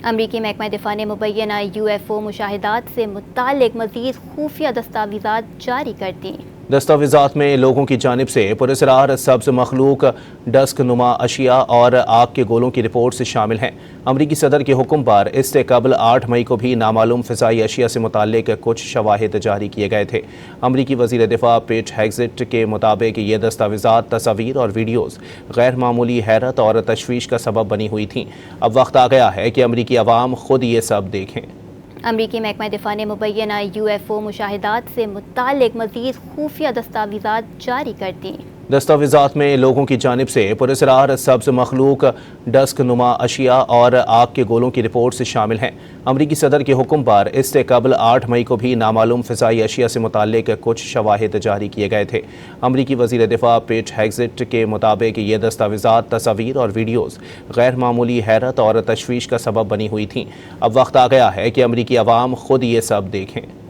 अमरीकी महकमा दिफा ने मुबैना UFO मुशाहिदात से मुताल्लिक मज़ीद खुफिया दस्तावेज़ात जारी कर दी। दस्तावेज़ात में लोगों की जानिब से पुरस्रार सब्ज़ मखलूक, डस्क नुमा अशिया और आग के गोलों की रिपोर्ट से शामिल हैं। अमरीकी सदर के हुक्म पर इससे कबल 8 मई को भी नामालूम फ़िज़ाई अशिया से मुताल्लिक कुछ शवाहिद जारी किए गए थे। अमरीकी वज़ीर दिफा पेट हेग्ज़ेट के मुताबिक ये दस्तावेज़ात, तस्वीर और वीडियोज़ गैर मामूली हैरत और तशवीश का सबब बनी हुई थी। अब वक्त आ गया है कि अमरीकी अवाम खुद ये सब देखें। अमरीकी महकमा दिफा ने मुबैना UFO मुशाहिदात से मुताल्लिक मज़ीद खुफिया दस्तावेज़ात जारी कर दी। दस्तावेज़ात में लोगों की जानिब से पुरस्रार सब्ज़ मखलूक, डस्क नुमा अशिया और आग के गोलों की रिपोर्ट से शामिल हैं। अमरीकी सदर के हुक्म पर इससे कबल 8 मई को भी नामालूम फ़िज़ाई अशिया से मुताल्लिक कुछ शवाहिद जारी किए गए थे। अमरीकी वज़ीर दिफा पेट हेग्ज़ेट के मुताबिक ये दस्तावेज़ात, तस्वीर और वीडियोज़ गैर मामूली हैरत और तशवीश का सबब बनी हुई थी। अब वक्त आ गया है कि अमरीकी अवाम खुद ये सब देखें।